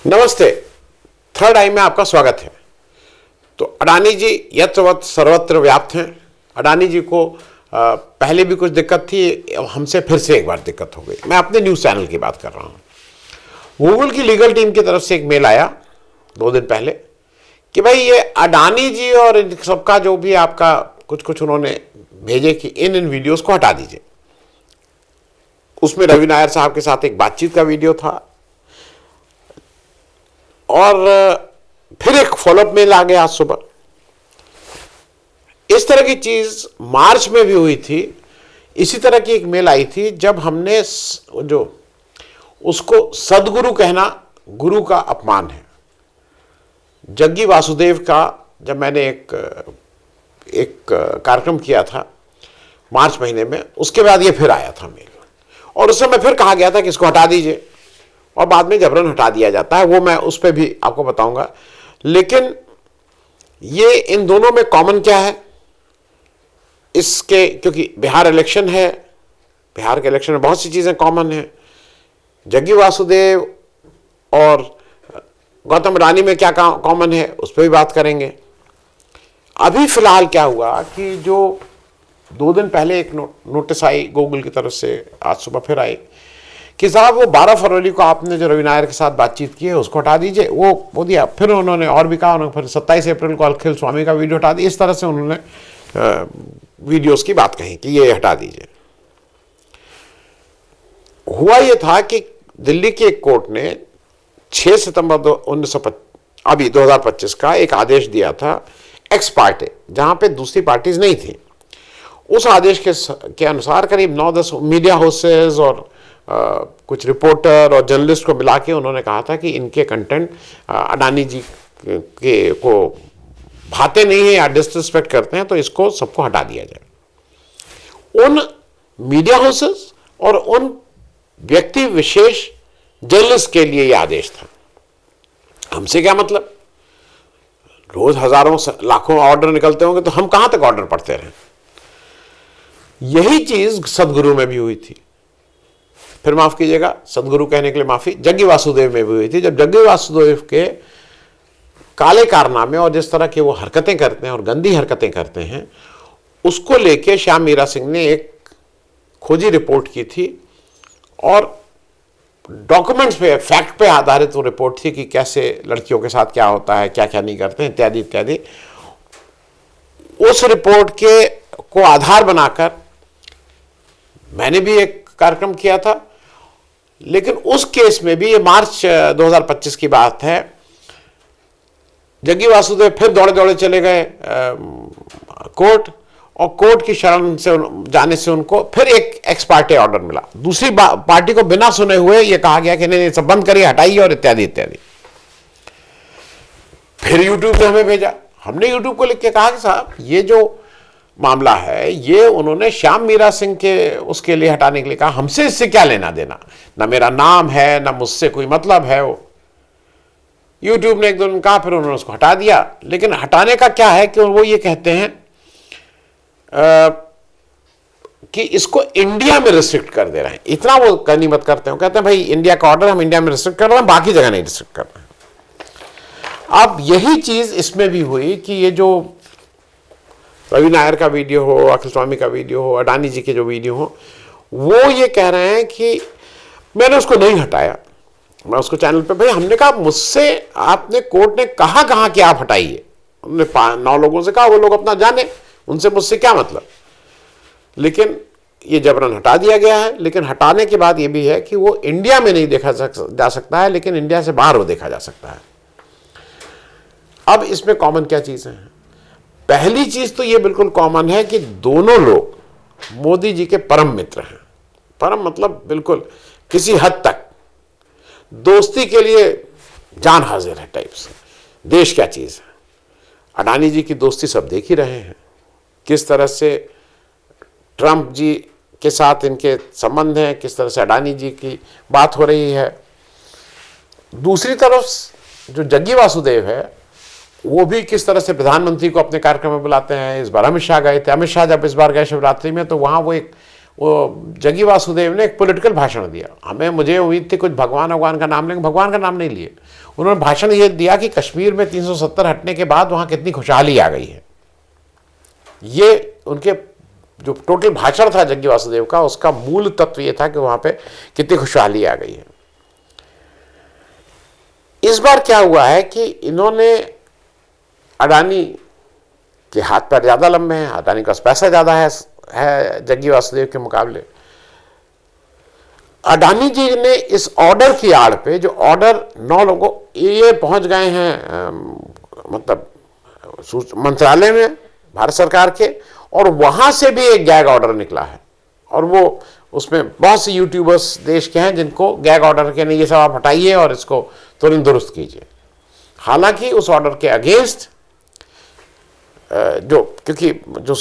नमस्ते। थर्ड आई में आपका स्वागत है। तो अडानी जी यत्रवत सर्वत्र व्याप्त हैं। अडानी जी को पहले भी कुछ दिक्कत थी, हमसे फिर से एक बार दिक्कत हो गई। मैं अपने न्यूज़ चैनल की बात कर रहा हूं। गूगल की लीगल टीम की तरफ से एक मेल आया 2 दिन पहले कि भाई ये अडानी जी और इन सबका जो भी आपका कुछ उन्होंने भेजे कि इन वीडियोस को हटा दीजिए। उसमें रवि नायर साहब के साथ एक बातचीत का वीडियो था और फिर एक फॉलोअप मेल आ गया आज सुबह। इस तरह की चीज मार्च में भी हुई थी। इसी तरह की एक मेल आई थी जब हमने जो उसको सदगुरु कहना गुरु का अपमान है। जग्गी वासुदेव का जब मैंने एक कार्यक्रम किया था मार्च महीने में, उसके बाद ये फिर आया था मेल और उस समय फिर कहा गया था कि इसको हटा दीजिए और बाद में जबरन हटा दिया जाता है। वो मैं उस पर भी आपको बताऊंगा। लेकिन ये इन दोनों में कॉमन क्या है इसके, क्योंकि बिहार इलेक्शन है, बिहार के इलेक्शन में बहुत सी चीजें कॉमन हैं। जग्गी वासुदेव और गौतम अडानी में क्या कॉमन है उस पर भी बात करेंगे। अभी फिलहाल क्या हुआ कि जो 2 दिन पहले एक नोटिस आई गूगल की तरफ से, आज सुबह फिर आई कि साहब वो 12 फरवरी को आपने जो रवि नायर के साथ बातचीत की है उसको हटा दीजिए। वो दिया। फिर उन्होंने और भी कहा, उन्होंने फिर 27 अप्रैल को अखिल स्वामी का वीडियो हटा दिया। इस तरह से उन्होंने वीडियोस की बात कही कि ये हटा दीजिए। हुआ ये था कि दिल्ली की एक कोर्ट ने 6 सितंबर 2025 का एक आदेश दिया था एक्स पार्टी, जहां पे दूसरी पार्टीज नहीं थी। उस आदेश के अनुसार करीब 9-10 मीडिया हाउसेस और कुछ रिपोर्टर और जर्नलिस्ट को मिला के उन्होंने कहा था कि इनके कंटेंट अडानी जी को भाते नहीं है या डिसरिस्पेक्ट करते हैं, तो इसको सबको हटा दिया जाए। उन मीडिया हाउसेस और उन व्यक्ति विशेष जर्नलिस्ट के लिए यह आदेश था। हमसे क्या मतलब? रोज हजारों लाखों ऑर्डर निकलते होंगे तो हम कहां तक ऑर्डर पढ़ते रहे। यही चीज सदगुरु में भी हुई थी। फिर माफ कीजिएगा, सदगुरु कहने के लिए माफी, जग्गी वासुदेव में भी हुई थी। जब जग्गी वासुदेव के काले कारनामे और जिस तरह की वो हरकतें करते हैं और गंदी हरकतें करते हैं, उसको लेके श्याम मीरा सिंह ने एक खोजी रिपोर्ट की थी और डॉक्यूमेंट्स पे, फैक्ट पे आधारित वो रिपोर्ट थी कि कैसे लड़कियों के साथ क्या होता है, क्या क्या नहीं करते हैं, इत्यादि इत्यादि। उस रिपोर्ट को आधार बनाकर मैंने भी एक कार्यक्रम किया था। लेकिन उस केस में भी, ये मार्च 2025 की बात है, जग्गी वासुदेव फिर दौड़े दौड़े चले गए कोर्ट और कोर्ट की शरण से जाने से उनको फिर एक एक्स पार्टी ऑर्डर मिला। दूसरी पार्टी को बिना सुने हुए ये कहा गया कि नहीं सब बंद करिए, हटाइए और इत्यादि इत्यादि। फिर यूट्यूब पे हमें भेजा। हमने यूट्यूब को लिख के कहा कि साहब ये जो मामला है ये उन्होंने श्याम मीरा सिंह के उसके लिए हटाने के लिए कहा, हमसे इससे क्या लेना देना, ना मेरा नाम है ना मुझसे कोई मतलब है। वो यूट्यूब ने एक दो दिन कहा, फिर उन्होंने उसको हटा दिया। लेकिन हटाने का क्या है कि वो ये कहते हैं कि इसको इंडिया में रिस्ट्रिक्ट कर दे रहे हैं। इतना वो गनीमत करते हैं, कहते हैं भाई इंडिया का ऑर्डर हम इंडिया में रिस्ट्रिक्ट कर रहे हैं, बाकी जगह नहीं रिस्ट्रिक्ट कर रहे हैं। अब यही चीज इसमें भी हुई कि ये जो रवि नायर का वीडियो हो, अखिल स्वामी का वीडियो हो, अडानी जी के जो वीडियो हो, वो ये कह रहे हैं कि मैंने उसको नहीं हटाया। मैं उसको चैनल पे, भाई हमने कहा मुझसे आपने, कोर्ट ने कहा कि आप हटाइए। उन्होंने 9 लोगों से कहा, वो लोग अपना जाने, उनसे मुझसे क्या मतलब। लेकिन ये जबरन हटा दिया गया है। लेकिन हटाने के बाद ये भी है कि वो इंडिया में नहीं देखा जा सकता है, लेकिन इंडिया से बाहर वो देखा जा सकता है। अब इसमें कॉमन क्या चीजें हैं? पहली चीज तो ये बिल्कुल कॉमन है कि दोनों लोग मोदी जी के परम मित्र हैं। परम मतलब बिल्कुल किसी हद तक दोस्ती के लिए जान हाजिर है टाइप से। देश क्या चीज है। अडानी जी की दोस्ती सब देख ही रहे हैं, किस तरह से ट्रंप जी के साथ इनके संबंध हैं, किस तरह से अडानी जी की बात हो रही है। दूसरी तरफ जो जग्गी वासुदेव है वो भी किस तरह से प्रधानमंत्री को अपने कार्यक्रम में बुलाते हैं। इस बार अमित शाह गए थे। अमित शाह जब इस बार गए शिवरात्रि में, तो वहां वो एक वो जग्गी वासुदेव ने एक पॉलिटिकल भाषण दिया। मुझे उम्मीद थी कुछ भगवान का नाम लेंगे, भगवान का नाम नहीं लिए। उन्होंने भाषण ये दिया कि कश्मीर में 370 हटने के बाद वहाँ कितनी खुशहाली आ गई है। ये उनके जो टोटल भाषण था जग्गी वासुदेव का, उसका मूल तत्व ये था कि वहाँ पे कितनी खुशहाली आ गई है। इस बार क्या हुआ है कि इन्होंने अडानी के हाथ पैर ज़्यादा लंबे हैं, अडानी के पास पैसा ज़्यादा है जग्गी वासुदेव के मुकाबले। अडानी जी ने इस ऑर्डर की आड़ पे, जो ऑर्डर 9 लोगों ये पहुंच गए हैं मतलब मंत्रालय में भारत सरकार के, और वहां से भी एक गैग ऑर्डर निकला है, और वो उसमें बहुत से यूट्यूबर्स देश के हैं जिनको गैग ऑर्डर के नहीं, ये सब आप हटाइए और इसको तुरंत दुरुस्त कीजिए। हालांकि उस ऑर्डर के अगेंस्ट क्योंकि जो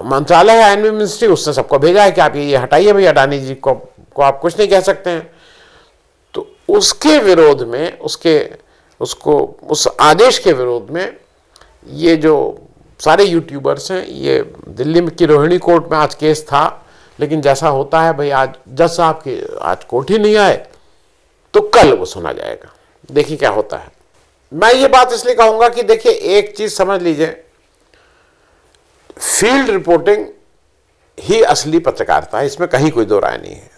मंत्रालय है एनवी मिनिस्ट्री, उसने सबको भेजा है कि आप ये हटाइए भाई, अडानी जी को आप कुछ नहीं कह सकते हैं। तो उसके विरोध में, उस आदेश के विरोध में ये जो सारे यूट्यूबर्स हैं, ये दिल्ली की रोहिणी कोर्ट में आज केस था, लेकिन जैसा होता है भाई, आज जज साहब की आज कोर्ट ही नहीं आए तो कल वो सुना जाएगा, देखिए क्या होता है। मैं ये बात इसलिए कहूंगा कि देखिए एक चीज समझ लीजिए, फील्ड रिपोर्टिंग ही असली पत्रकारिता है, इसमें कहीं कोई दो राय नहीं है।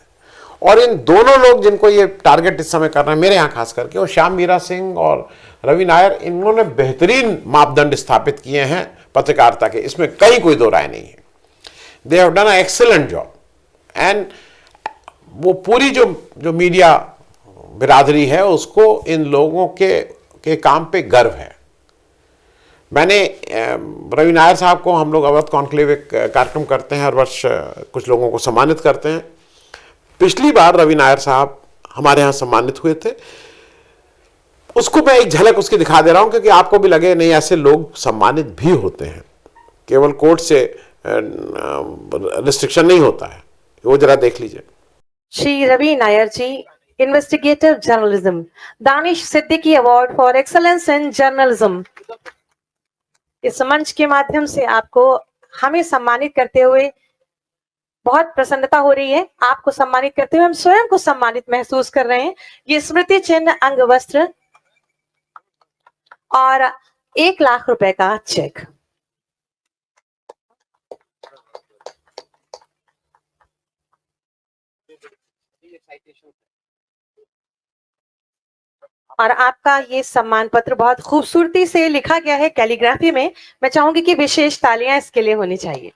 और इन दोनों लोग जिनको ये टारगेट इस समय कर रहे हैं, मेरे यहाँ खास करके, वो श्याम मीरा सिंह और रवि नायर, इन्होंने बेहतरीन मापदंड स्थापित किए हैं पत्रकारिता के, इसमें कहीं कोई दो राय नहीं है। They have done a excellent job, and वो पूरी जो मीडिया बिरादरी है उसको इन लोगों के काम पे गर्व है। मैंने रवि नायर साहब को, हम लोग अवध कॉन्क्लेव एक कार्यक्रम करते हैं हर वर्ष, कुछ लोगों को सम्मानित करते हैं। पिछली बार रवि नायर साहब हमारे यहाँ सम्मानित हुए थे, उसको मैं एक झलक उसकी दिखा दे रहा हूं, क्योंकि आपको भी लगे नहीं ऐसे लोग सम्मानित भी होते हैं, केवल कोर्ट से रिस्ट्रिक्शन नहीं होता है, वो जरा देख लीजिए। Shri Ravi Nair ji, investigative journalism, Danish Siddiqui award for excellence in journalism. इस मंच के माध्यम से आपको हमें सम्मानित करते हुए बहुत प्रसन्नता हो रही है। आपको सम्मानित करते हुए हम स्वयं को सम्मानित महसूस कर रहे हैं। ये स्मृति चिन्ह, अंग वस्त्र और 1 लाख रुपए का चेक। और आपका ये सम्मान पत्र बहुत खूबसूरती से लिखा गया है कैलीग्राफी में। मैं चाहूंगी कि विशेष तालियां इसके लिए होनी चाहिए।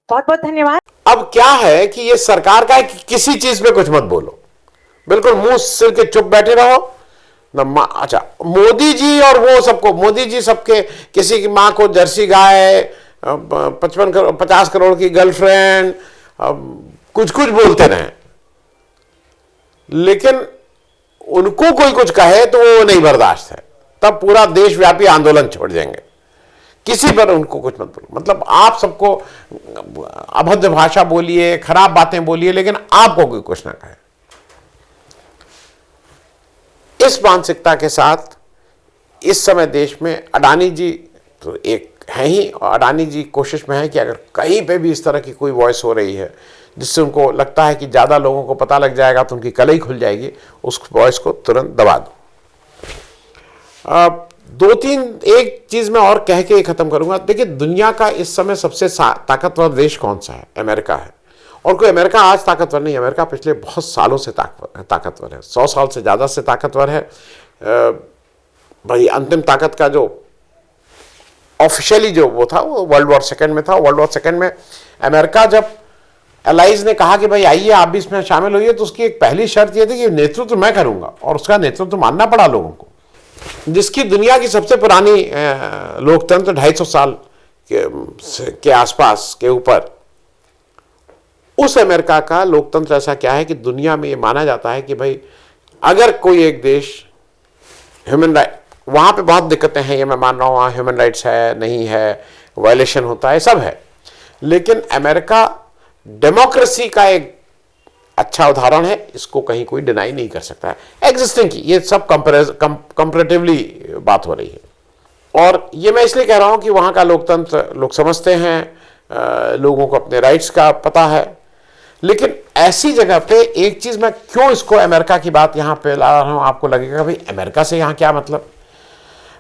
बहुत बहुत धन्यवाद। अब क्या है कि ये सरकार का है कि किसी चीज पे कुछ मत बोलो, बिल्कुल मुंह सिर के चुप बैठे रहो। अच्छा, मोदी जी और वो सबको, मोदी जी सबके, किसी की माँ को जर्सी गाय, 50 करोड़ की गर्लफ्रेंड, कुछ कुछ बोलते रहे, लेकिन उनको कोई कुछ कहे तो वो नहीं बर्दाश्त है, तब पूरा देशव्यापी आंदोलन छोड़ देंगे। किसी पर उनको कुछ मत बोलो, मतलब आप सबको अभद्र भाषा बोलिए, खराब बातें बोलिए, लेकिन आपको कोई कुछ ना कहे। इस मानसिकता के साथ इस समय देश में अडानी जी तो एक है ही, और अडानी जी कोशिश में है कि अगर कहीं पे भी इस तरह की कोई वॉइस हो रही है जिससे उनको लगता है कि ज़्यादा लोगों को पता लग जाएगा तो उनकी कलई खुल जाएगी, उस वॉइस को तुरंत दबा दो। 2-3 एक चीज़ मैं और कह के खत्म करूंगा। देखिए, दुनिया का इस समय सबसे ताकतवर देश कौन सा है? अमेरिका है। और कोई अमेरिका आज ताकतवर नहीं, अमेरिका पिछले बहुत सालों से ताकतवर है, 100 साल से ज़्यादा से ताकतवर है। भाई अंतिम ताकत का जो ऑफिशियली जो वो था वो वर्ल्ड वॉर सेकेंड में था। वर्ल्ड वॉर सेकेंड में अमेरिका जब एलाइज ने कहा कि भाई आइए आप भी इसमें शामिल होइए, तो उसकी एक पहली शर्त ये थी कि नेतृत्व मैं करूंगा, और उसका नेतृत्व मानना पड़ा लोगों को। जिसकी दुनिया की सबसे पुरानी लोकतंत्र 250 साल के आसपास के ऊपर, उस अमेरिका का लोकतंत्र ऐसा क्या है कि दुनिया में ये माना जाता है कि भाई अगर कोई एक देश ह्यूमन राइट, वहाँ पे बहुत दिक्कतें हैं, ये मैं मान रहा हूँ, वहाँ ह्यूमन राइट्स है नहीं है, वायलेशन होता है, सब है, लेकिन अमेरिका डेमोक्रेसी का एक अच्छा उदाहरण है, इसको कहीं कोई डिनाई नहीं कर सकता है एग्जिस्टिंग की। ये सब कंपैरेटिवली बात हो रही है। और ये मैं इसलिए कह रहा हूं कि वहां का लोकतंत्र लोग समझते हैं, लोगों को अपने राइट्स का पता है। लेकिन ऐसी जगह पे एक चीज मैं क्यों इसको अमेरिका की बात यहां पे ला रहा हूं, आपको लगेगा भाई अमेरिका से यहां क्या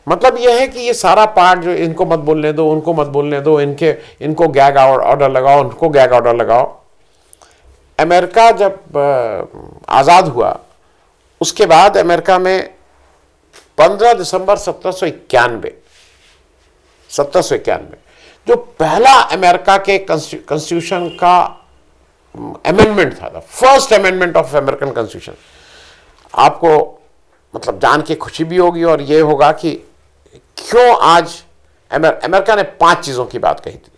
मतलब यह है कि ये सारा पार्ट जो इनको मत बोलने दो, उनको मत बोलने दो, इनको गैग ऑर्डर लगाओ, उनको गैग ऑर्डर लगाओ। अमेरिका जब आज़ाद हुआ उसके बाद अमेरिका में 15 दिसंबर 1791 जो पहला अमेरिका के कॉन्स्टिट्यूशन का अमेंडमेंट था, first amendment of American constitution, आपको मतलब जान के खुशी भी होगी और ये होगा कि क्यों आज अमेरिका ने 5 चीजों की बात कही थी।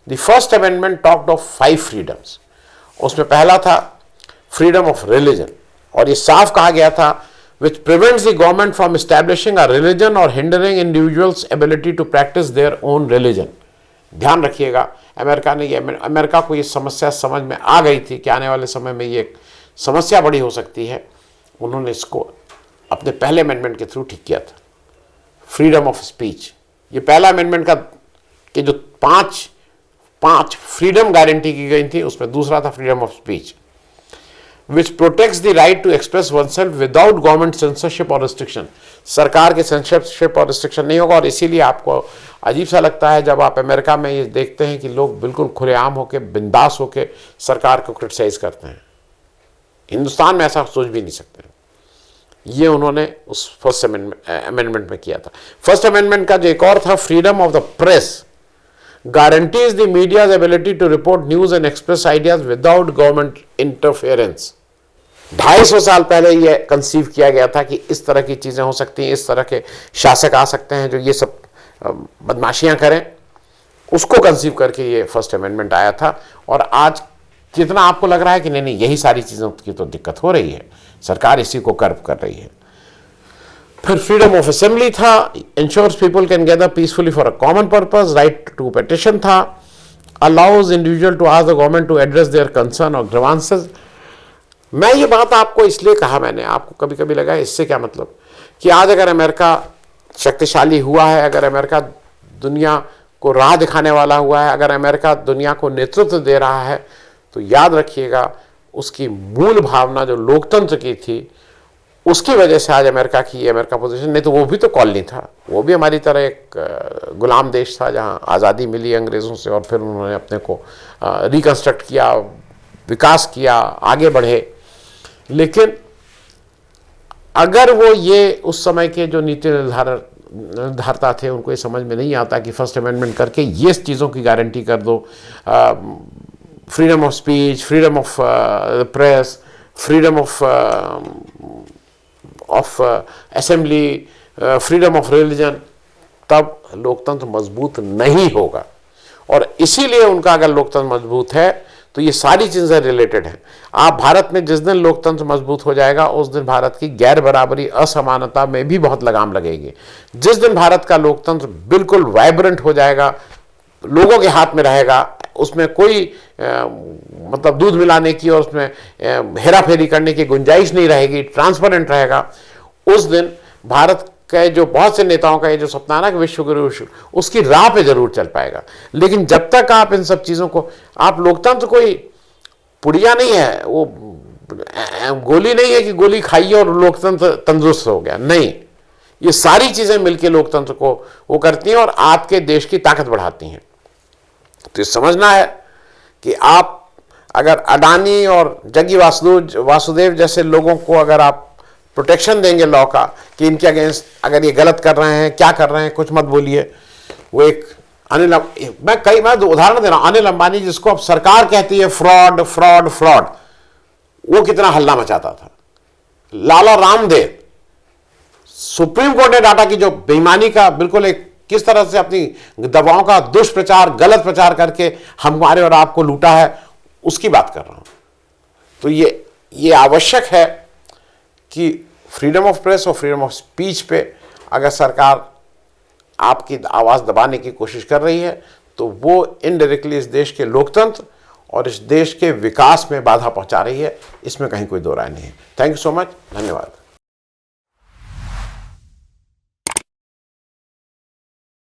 The first amendment talked of 5 freedoms. उसमें पहला था फ्रीडम ऑफ रिलीजन, और ये साफ कहा गया था which prevents the government from establishing a religion or hindering individuals' ability to practice their own religion। ध्यान रखिएगा, अमेरिका को ये समस्या समझ में आ गई थी कि आने वाले समय में ये समस्या बड़ी हो सकती है। उन्होंने इसको अपने पहले अमेंडमेंट के थ्रू ठीक किया था, फ्रीडम ऑफ स्पीच। ये पहला अमेंडमेंट का कि जो पांच फ्रीडम गारंटी की गई थी, उसमें दूसरा था freedom of speech, which protects the right to express oneself without government censorship or restriction। सरकार के सेंसरशिप और रिस्ट्रिक्शन नहीं होगा। और इसीलिए आपको अजीब सा लगता है जब आप अमेरिका में ये देखते हैं कि लोग बिल्कुल खुलेआम होकर, बिंदास होकर सरकार को क्रिटिसाइज करते हैं। हिंदुस्तान में ऐसा सोच भी नहीं सकते। ये उन्होंने उस फर्स्ट अमेंडमेंट में किया था। फर्स्ट अमेंडमेंट का जो एक और था, freedom of the press guarantees the media's ability to report news and express ideas without government interference। 250 साल पहले ये कंसीव किया गया था कि इस तरह की चीजें हो सकती हैं, इस तरह के शासक आ सकते हैं जो ये सब बदमाशियां करें। उसको कंसीव करके ये फर्स्ट अमेंडमेंट आया था। और आज जितना आपको लग रहा है कि नहीं यही सारी चीजों की तो दिक्कत हो रही है, सरकार इसी को कर्व कर रही है। फिर फ्रीडम ऑफ असेंबली था, ensures people can gather peacefully for a common purpose. Right to petition था, allows individual to ask the government to address their concern और ग्रीवांसेस। मैं ये बात आपको इसलिए कहा, मैंने आपको कभी कभी लगा इससे क्या मतलब कि आज अगर अमेरिका शक्तिशाली हुआ है, अगर अमेरिका दुनिया को राह दिखाने वाला हुआ है, अगर अमेरिका दुनिया को नेतृत्व दे रहा है, तो याद रखिएगा उसकी मूल भावना जो लोकतंत्र की थी, उसकी वजह से आज अमेरिका की अमेरिका पोजीशन। नहीं तो वो भी तो कॉलोनी था, वो भी हमारी तरह एक गुलाम देश था जहां आज़ादी मिली अंग्रेज़ों से और फिर उन्होंने अपने को रिकंस्ट्रक्ट किया, विकास किया, आगे बढ़े। लेकिन अगर वो ये उस समय के जो नीति निर्धारता थे उनको ये समझ में नहीं आता कि फर्स्ट अमेंडमेंट करके ये चीज़ों की गारंटी कर दो, freedom of speech, freedom of press, freedom of assembly, freedom of religion, तब लोकतंत्र मजबूत नहीं होगा। और इसीलिए उनका अगर लोकतंत्र मजबूत है तो ये सारी चीजें रिलेटेड हैं। आप भारत में जिस दिन लोकतंत्र मजबूत हो जाएगा उस दिन भारत की गैर बराबरी, असमानता में भी बहुत लगाम लगेगी। जिस दिन भारत का लोकतंत्र बिल्कुल वाइब्रेंट हो जाएगा, लोगों के हाथ में रहेगा, उसमें कोई मतलब दूध मिलाने की और उसमें हेरा फेरी करने की गुंजाइश नहीं रहेगी, ट्रांसपेरेंट रहेगा, उस दिन भारत के जो बहुत से नेताओं का ये जो सपना है ना कि विश्व गुरु, उसकी राह पे जरूर चल पाएगा। लेकिन जब तक आप इन सब चीजों को, आप लोकतंत्र कोई पुड़िया नहीं है, वो गोली नहीं है कि गोली खाइए और लोकतंत्र तंदुरुस्त हो गया, नहीं। ये सारी चीजें मिलकर लोकतंत्र को वो करती हैं और आपके देश की ताकत बढ़ाती हैं। तो समझना है कि आप अगर अडानी और जग्गी वासुदेव जैसे लोगों को अगर आप प्रोटेक्शन देंगे लॉ का कि इनके अगेंस्ट अगर ये गलत कर रहे हैं, क्या कर रहे हैं, कुछ मत बोलिए। वो एक मैं उदाहरण दे रहा हूं, अनिल अंबानी जिसको अब सरकार कहती है फ्रॉड फ्रॉड फ्रॉड, वो कितना हल्ला मचाता था। लाला रामदेव, सुप्रीम कोर्ट ने डाटा की जो बेईमानी का बिल्कुल एक किस तरह से अपनी दवाओं का दुष्प्रचार, गलत प्रचार करके हमारे और आपको लूटा है, उसकी बात कर रहा हूं। तो ये आवश्यक है कि फ्रीडम ऑफ प्रेस और फ्रीडम ऑफ स्पीच पे अगर सरकार आपकी आवाज़ दबाने की कोशिश कर रही है तो वो इनडायरेक्टली इस देश के लोकतंत्र और इस देश के विकास में बाधा पहुंचा रही है, इसमें कहीं कोई दो राय नहीं है। थैंक यू सो मच, धन्यवाद।